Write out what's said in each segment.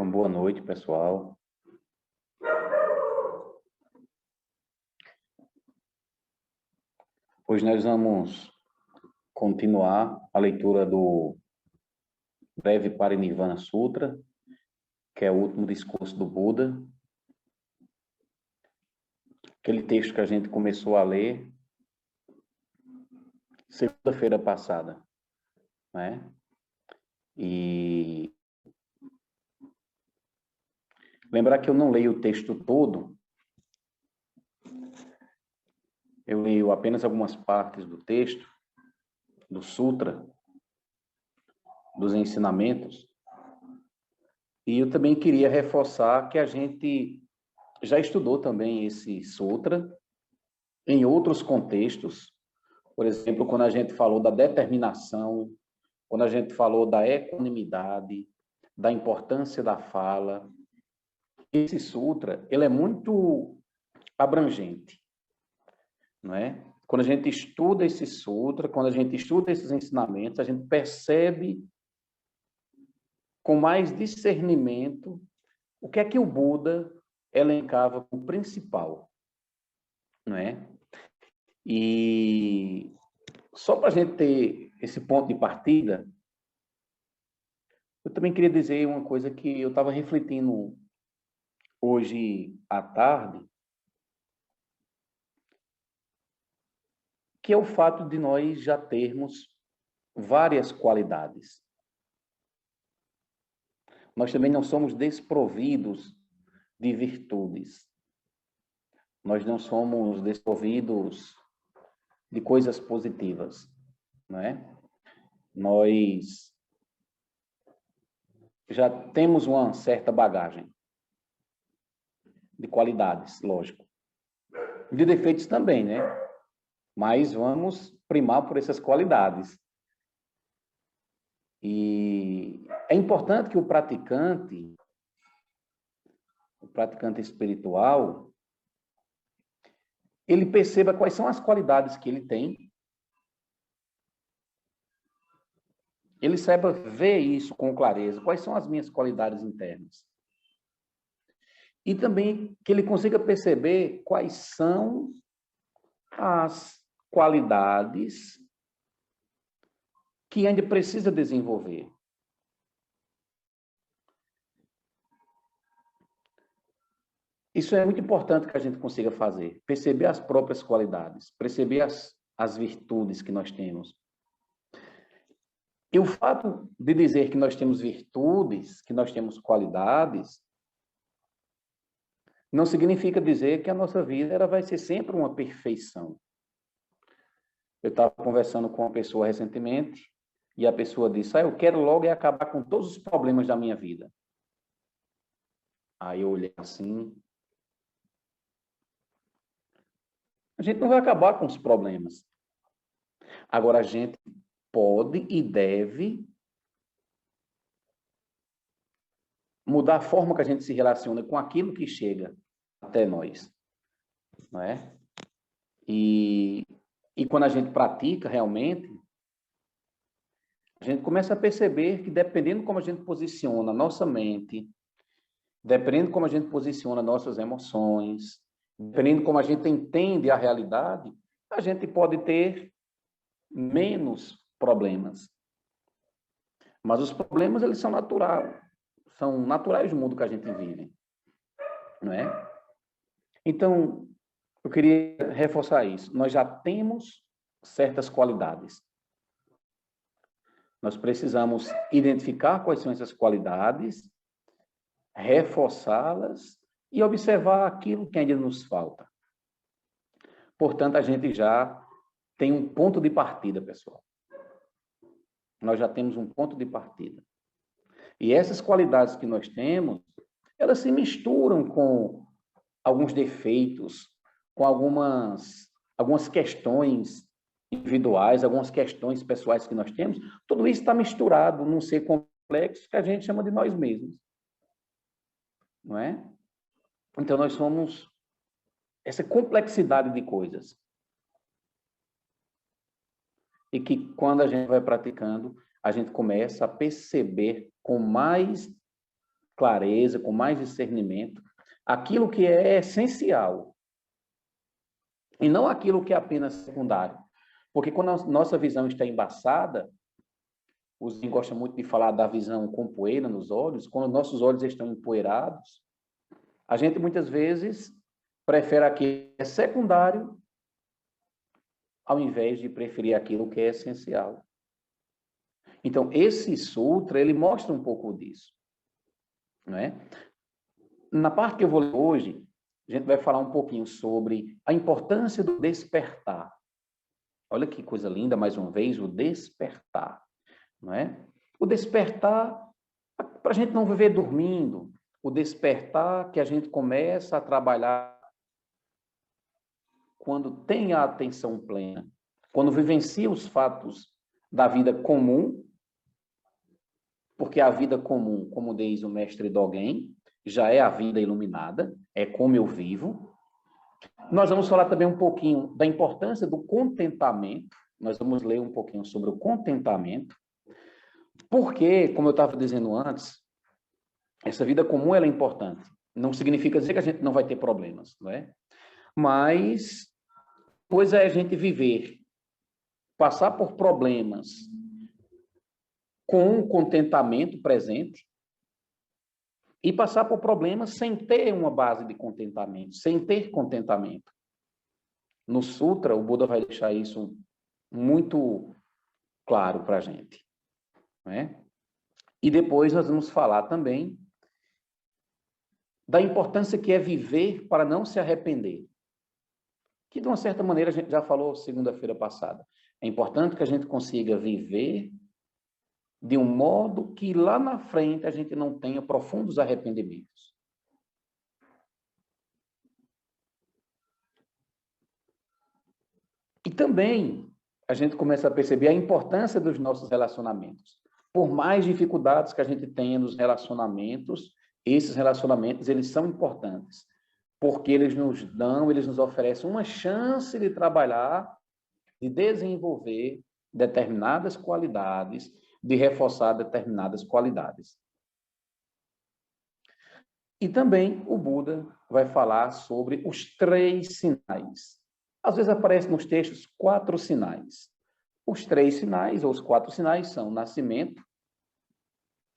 Uma boa noite, pessoal. Hoje nós vamos continuar a leitura do Breve Parinirvana Sutra, que é o último discurso do Buda. Aquele texto que a gente começou a ler segunda-feira passada, né? E lembrar que eu não leio o texto todo, eu leio apenas algumas partes do texto, do Sutra, dos ensinamentos, e eu também queria reforçar que a gente já estudou também esse Sutra em outros contextos, por exemplo, quando a gente falou da determinação, quando a gente falou da equanimidade, da importância da fala. Esse Sutra, ele é muito abrangente, não é? Quando a gente estuda esse Sutra, quando a gente estuda esses ensinamentos, a gente percebe com mais discernimento o que é que o Buda elencava como principal, não é? E só para a gente ter esse ponto de partida, eu também queria dizer uma coisa que eu estava refletindo hoje à tarde, que é o fato de nós já termos várias qualidades. Nós também não somos desprovidos de virtudes. Nós não somos desprovidos de coisas positivas, não é? Nós já temos uma certa bagagem de qualidades, lógico. De defeitos também, né? Mas vamos primar por essas qualidades. E é importante que o praticante espiritual, ele perceba quais são as qualidades que ele tem, ele saiba ver isso com clareza, quais são as minhas qualidades internas. E também que ele consiga perceber quais são as qualidades que ainda precisa desenvolver. Isso é muito importante que a gente consiga fazer, perceber as próprias qualidades, perceber as virtudes que nós temos. E o fato de dizer que nós temos virtudes, que nós temos qualidades, não significa dizer que a nossa vida ela vai ser sempre uma perfeição. Eu estava conversando com uma pessoa recentemente e a pessoa disse, eu quero logo acabar com todos os problemas da minha vida. Aí eu olhei assim, a gente não vai acabar com os problemas. Agora a gente pode e deve mudar a forma que a gente se relaciona com aquilo que chega até nós, não é? E quando a gente pratica realmente, a gente começa a perceber que dependendo como a gente posiciona a nossa mente, dependendo como a gente posiciona nossas emoções, dependendo como a gente entende a realidade, a gente pode ter menos problemas. Mas os problemas, eles são naturais do mundo que a gente vive, não é? Então, eu queria reforçar isso. Nós já temos certas qualidades. Nós precisamos identificar quais são essas qualidades, reforçá-las e observar aquilo que ainda nos falta. Portanto, a gente já tem um ponto de partida, pessoal. Nós já temos um ponto de partida. E essas qualidades que nós temos, elas se misturam com alguns defeitos, com algumas questões individuais, algumas questões pessoais que nós temos. Tudo isso está misturado num ser complexo que a gente chama de nós mesmos. Não é? Então, nós somos essa complexidade de coisas. E que, quando a gente vai praticando, a gente começa a perceber com mais clareza, com mais discernimento, aquilo que é essencial e não aquilo que é apenas secundário. Porque quando a nossa visão está embaçada, o Zen gosta muito de falar da visão com poeira nos olhos, quando nossos olhos estão empoeirados, a gente muitas vezes prefere aquilo que é secundário ao invés de preferir aquilo que é essencial. Então, esse sutra, ele mostra um pouco disso, não é? Na parte que eu vou ler hoje, a gente vai falar um pouquinho sobre a importância do despertar. Olha que coisa linda, mais uma vez, o despertar, não é? O despertar, para a gente não viver dormindo, o despertar que a gente começa a trabalhar quando tem a atenção plena, quando vivencia os fatos da vida comum, porque a vida comum, como diz o mestre Dogen, já é a vida iluminada, é como eu vivo. Nós vamos falar também um pouquinho da importância do contentamento, nós vamos ler um pouquinho sobre o contentamento, porque, como eu estava dizendo antes, essa vida comum ela é importante. Não significa dizer que a gente não vai ter problemas, não é? Mas, coisa é a gente viver, passar por problemas com um contentamento presente e passar por problemas sem ter uma base de contentamento, sem ter contentamento. No Sutra, o Buda vai deixar isso muito claro para a gente, não é? E depois nós vamos falar também da importância que é viver para não se arrepender. Que, de uma certa maneira, a gente já falou segunda-feira passada. É importante que a gente consiga viver de um modo que lá na frente a gente não tenha profundos arrependimentos. E também a gente começa a perceber a importância dos nossos relacionamentos. Por mais dificuldades que a gente tenha nos relacionamentos, esses relacionamentos, eles são importantes, porque eles nos oferecem uma chance de trabalhar, de desenvolver determinadas qualidades, de reforçar determinadas qualidades. E também o Buda vai falar sobre os 3 sinais. Às vezes aparecem nos textos 4 sinais. Os 3 sinais, ou os 4 sinais, são nascimento,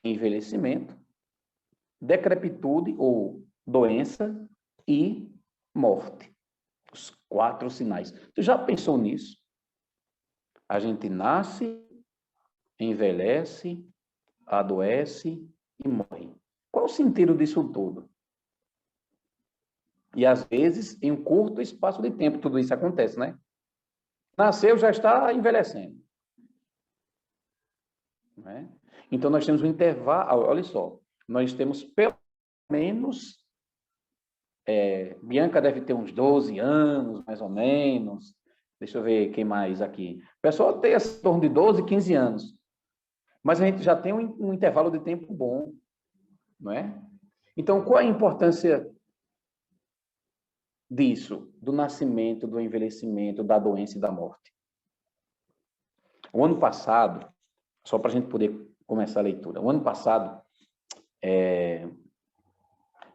envelhecimento, decrepitude ou doença e morte. Os 4 sinais. Tu já pensou nisso? A gente nasce, envelhece, adoece e morre. Qual o sentido disso tudo? E, às vezes, em um curto espaço de tempo, tudo isso acontece, né? Nasceu, já está envelhecendo. Né? Então, nós temos um intervalo, olha só, nós temos pelo menos, Bianca deve ter uns 12 anos, mais ou menos, deixa eu ver quem mais aqui. O pessoal tem em torno de 12, 15 anos, mas a gente já tem um intervalo de tempo bom, não é? Então, qual é a importância disso, do nascimento, do envelhecimento, da doença e da morte? O ano passado, só para a gente poder começar a leitura, o ano passado,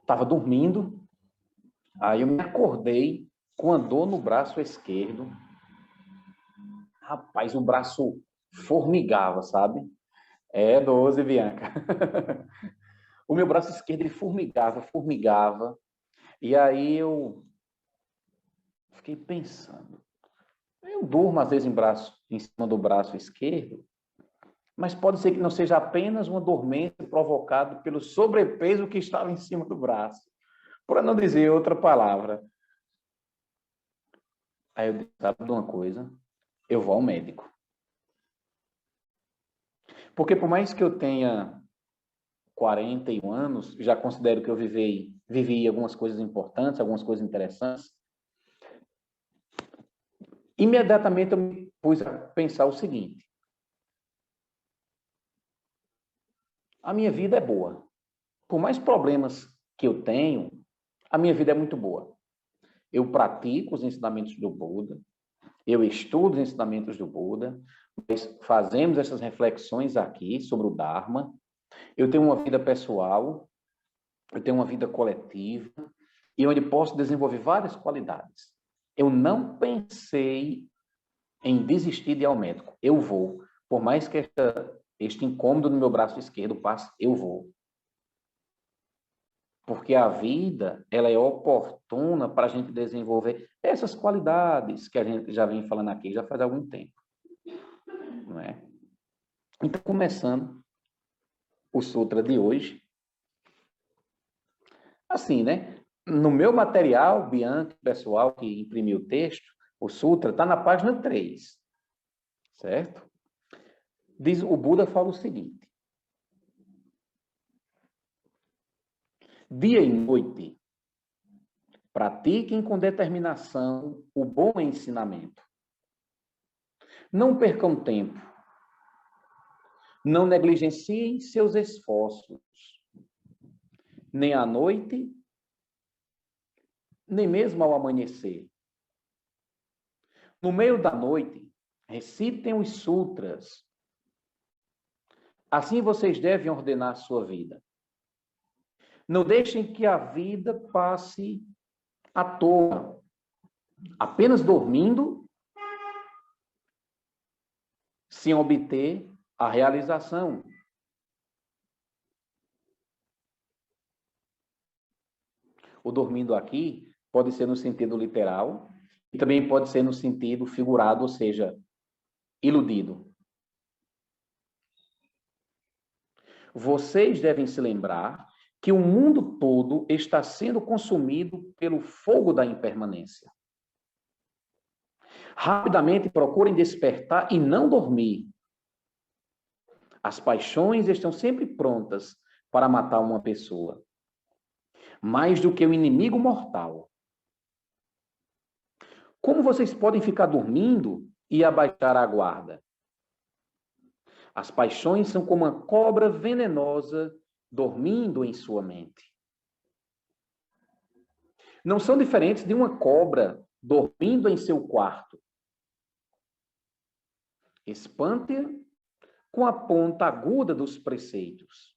estava dormindo, aí eu me acordei com a dor no braço esquerdo. Rapaz, o braço formigava, sabe? 12, Bianca. O meu braço esquerdo, ele formigava. E aí eu fiquei pensando. Eu durmo, às vezes, em cima do braço esquerdo, mas pode ser que não seja apenas uma dormência provocada pelo sobrepeso que estava em cima do braço. Para não dizer outra palavra. Aí eu disse, sabe de uma coisa? Eu vou ao médico. Porque por mais que eu tenha 41 anos, já considero que eu vivi algumas coisas importantes, algumas coisas interessantes. Imediatamente eu me pus a pensar o seguinte: a minha vida é boa. Por mais problemas que eu tenho, a minha vida é muito boa. Eu pratico os ensinamentos do Buda, eu estudo os ensinamentos do Buda, nós fazemos essas reflexões aqui sobre o Dharma, eu tenho uma vida pessoal eu tenho uma vida coletiva e onde posso desenvolver várias qualidades. Eu não pensei em desistir de ir ao médico. Eu vou. Por mais que este incômodo no meu braço esquerdo passe, eu vou. Porque a vida, ela é oportuna para a gente desenvolver essas qualidades que a gente já vem falando aqui já faz algum tempo. Não é? Então, começando o Sutra de hoje, assim, né? No meu material, Bianchi, pessoal que imprimiu o texto, o Sutra está na página 3, certo? Diz, o Buda fala o seguinte: dia e noite, pratiquem com determinação o bom ensinamento. Não percam tempo. Não negligenciem seus esforços. Nem à noite, nem mesmo ao amanhecer. No meio da noite, recitem os sutras. Assim vocês devem ordenar a sua vida. Não deixem que a vida passe à toa, apenas dormindo, sem obter a realização. O dormindo aqui pode ser no sentido literal e também pode ser no sentido figurado, ou seja, iludido. Vocês devem se lembrar que o mundo todo está sendo consumido pelo fogo da impermanência. Rapidamente procurem despertar e não dormir. As paixões estão sempre prontas para matar uma pessoa, mais do que o inimigo mortal. Como vocês podem ficar dormindo e abaixar a guarda? As paixões são como uma cobra venenosa dormindo em sua mente. Não são diferentes de uma cobra dormindo em seu quarto. Espante-a com a ponta aguda dos preceitos.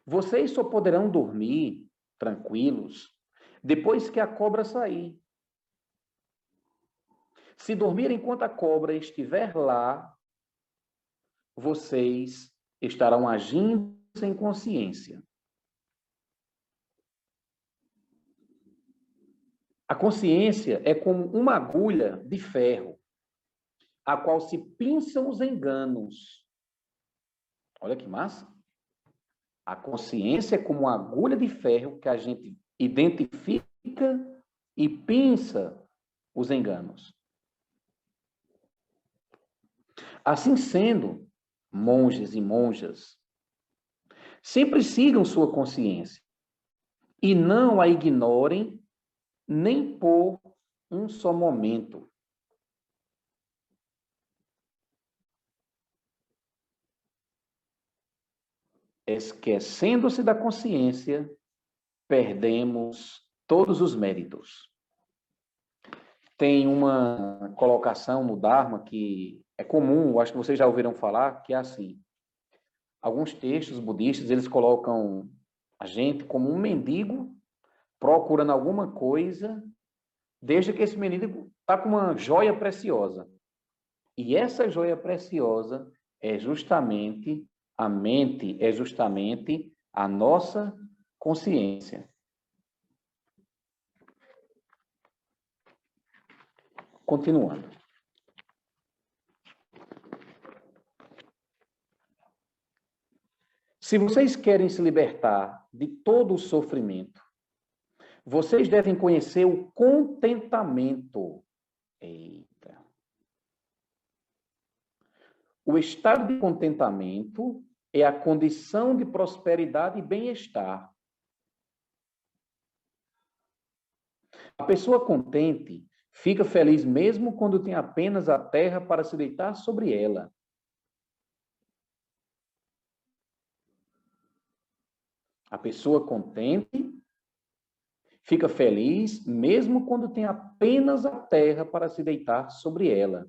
Vocês só poderão dormir tranquilos depois que a cobra sair. Se dormir enquanto a cobra estiver lá, vocês estarão agindo sem consciência. A consciência é como uma agulha de ferro, a qual se pinçam os enganos. Olha que massa! A consciência é como uma agulha de ferro que a gente identifica e pinça os enganos. Assim sendo, monges e monjas, sempre sigam sua consciência e não a ignorem nem por um só momento. Esquecendo-se da consciência, perdemos todos os méritos. Tem uma colocação no Dharma que é comum, acho que vocês já ouviram falar, que é assim. Alguns textos budistas, eles colocam a gente como um mendigo procurando alguma coisa, desde que esse mendigo está com uma joia preciosa. E essa joia preciosa é justamente a mente, é justamente a nossa consciência. Continuando. Se vocês querem se libertar de todo o sofrimento, vocês devem conhecer o contentamento. Eita. O estado de contentamento é a condição de prosperidade e bem-estar. A pessoa contente fica feliz mesmo quando tem apenas a terra para se deitar sobre ela. A pessoa contente fica feliz mesmo quando tem apenas a terra para se deitar sobre ela.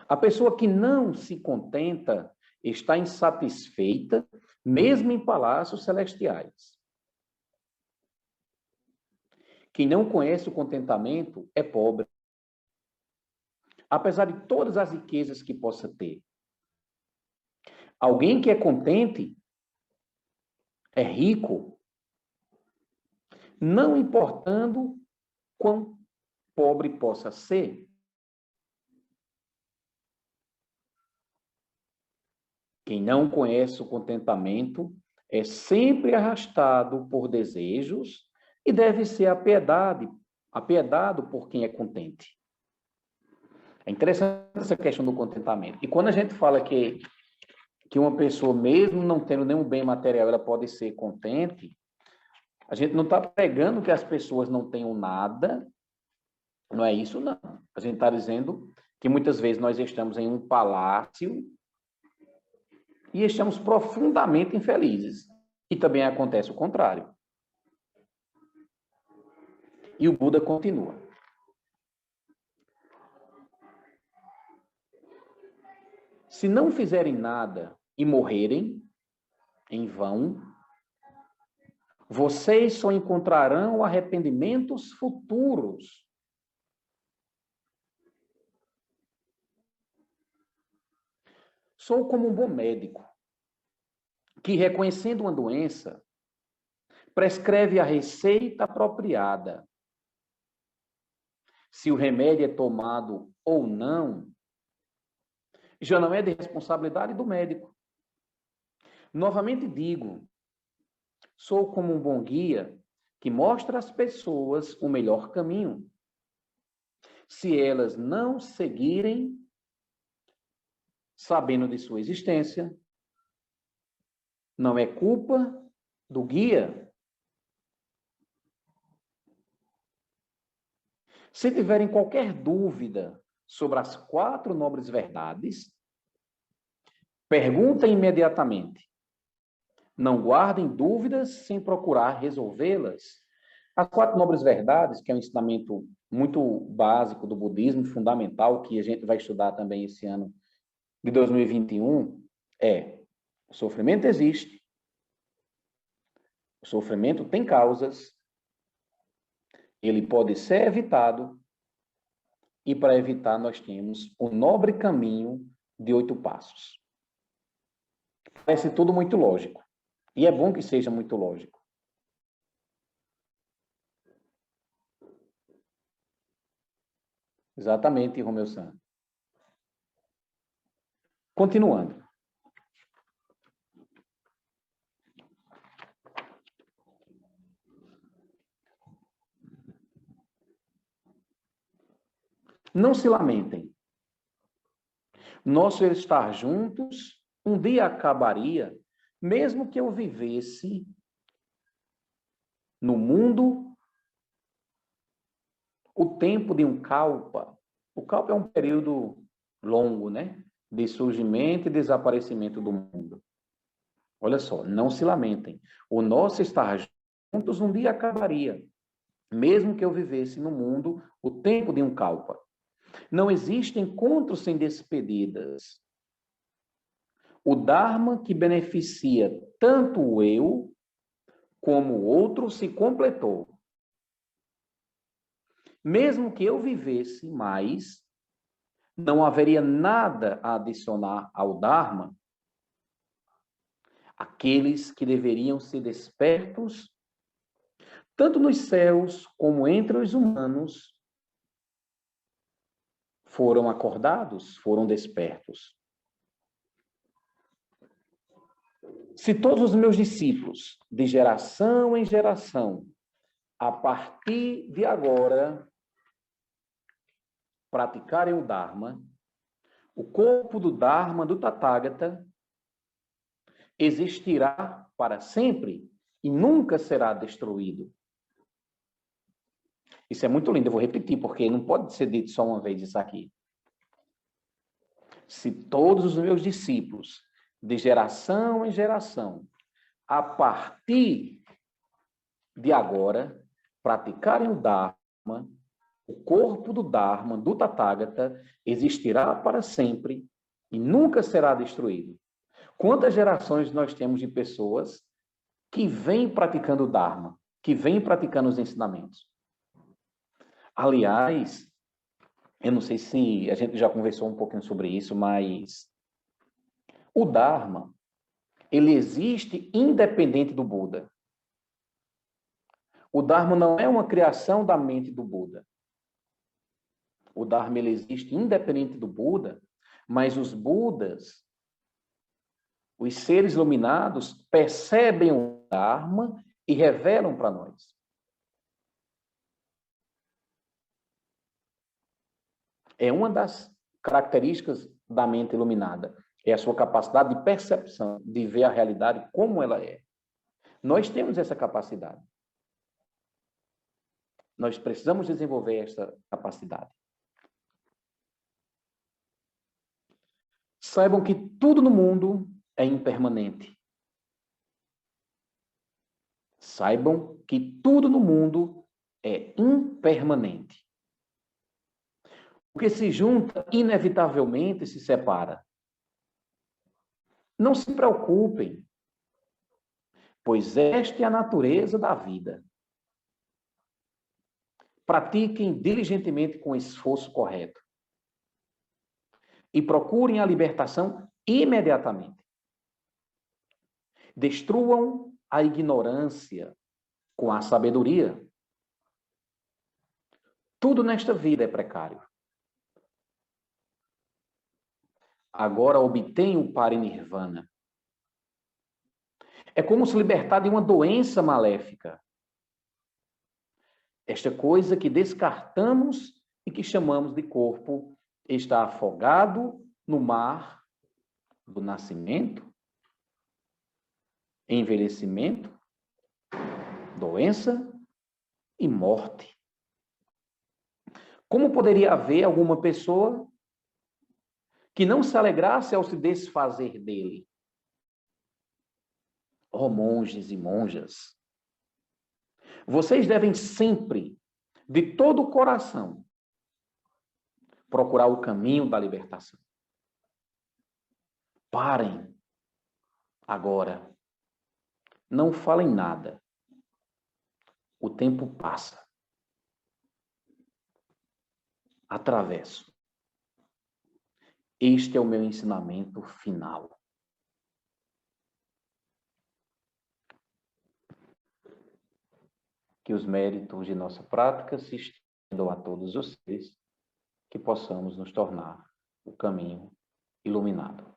A pessoa que não se contenta está insatisfeita, mesmo em palácios celestiais. Quem não conhece o contentamento é pobre. Apesar de todas as riquezas que possa ter. Alguém que é contente é rico, não importando quão pobre possa ser. Quem não conhece o contentamento é sempre arrastado por desejos e deve ser apiedado por quem é contente. É interessante essa questão do contentamento. E quando a gente fala que uma pessoa, mesmo não tendo nenhum bem material, ela pode ser contente, a gente não está pregando que as pessoas não tenham nada, não é isso, não. A gente está dizendo que muitas vezes nós estamos em um palácio e estamos profundamente infelizes. E também acontece o contrário. E o Buda continua. Se não fizerem nada e morrerem em vão, vocês só encontrarão arrependimentos futuros. Sou como um bom médico, que, reconhecendo uma doença, prescreve a receita apropriada. Se o remédio é tomado ou não, já não é de responsabilidade do médico. Novamente digo, sou como um bom guia que mostra às pessoas o melhor caminho. Se elas não seguirem, sabendo de sua existência, não é culpa do guia. Se tiverem qualquer dúvida sobre as 4 nobres verdades, perguntem imediatamente. Não guardem dúvidas sem procurar resolvê-las. As 4 nobres verdades, que é um ensinamento muito básico do budismo, fundamental, que a gente vai estudar também esse ano de 2021, é: o sofrimento existe, o sofrimento tem causas, ele pode ser evitado, e para evitar nós temos o nobre caminho de 8 passos. Parece tudo muito lógico. E é bom que seja muito lógico. Exatamente, Romeu-san. Continuando. Não se lamentem. Nosso estar juntos um dia acabaria, mesmo que eu vivesse no mundo o tempo de um kalpa. O kalpa é um período longo, né? De surgimento e desaparecimento do mundo. Olha só, não se lamentem. O nosso estar juntos um dia acabaria, mesmo que eu vivesse no mundo o tempo de um kalpa. Não existe encontro sem despedidas. O Dharma que beneficia tanto o eu como o outro se completou. Mesmo que eu vivesse mais, não haveria nada a adicionar ao Dharma. Aqueles que deveriam ser despertos, tanto nos céus como entre os humanos, foram acordados, foram despertos. Se todos os meus discípulos, de geração em geração, a partir de agora, praticarem o Dharma, o corpo do Dharma do Tathagata existirá para sempre e nunca será destruído. Isso é muito lindo, eu vou repetir, porque não pode ser dito só uma vez isso aqui. Se todos os meus discípulos, de geração em geração, a partir de agora, praticarem o Dharma, o corpo do Dharma, do Tathagata, existirá para sempre e nunca será destruído. Quantas gerações nós temos de pessoas que vêm praticando o Dharma, que vêm praticando os ensinamentos? Aliás, eu não sei se a gente já conversou um pouquinho sobre isso, mas o Dharma, ele existe independente do Buda. O Dharma não é uma criação da mente do Buda. O Dharma ele existe independente do Buda, mas os Budas, os seres iluminados, percebem o Dharma e revelam para nós. É uma das características da mente iluminada, é a sua capacidade de percepção, de ver a realidade como ela é. Nós temos essa capacidade. Nós precisamos desenvolver essa capacidade. Saibam que tudo no mundo é impermanente. Saibam que tudo no mundo é impermanente. O que se junta, inevitavelmente se separa. Não se preocupem, pois esta é a natureza da vida. Pratiquem diligentemente com esforço correto. E procurem a libertação imediatamente. Destruam a ignorância com a sabedoria. Tudo nesta vida é precário. Agora obtenham o parinirvana. É como se libertar de uma doença maléfica. Esta coisa que descartamos e que chamamos de corpo está afogado no mar do nascimento, envelhecimento, doença e morte. Como poderia haver alguma pessoa que não se alegrasse ao se desfazer dele? Ó monges e monjas, vocês devem sempre, de todo o coração, procurar o caminho da libertação. Parem agora. Não falem nada. O tempo passa. Atravesso. Este é o meu ensinamento final. Que os méritos de nossa prática se estendam a todos os seres, que possamos nos tornar o caminho iluminado.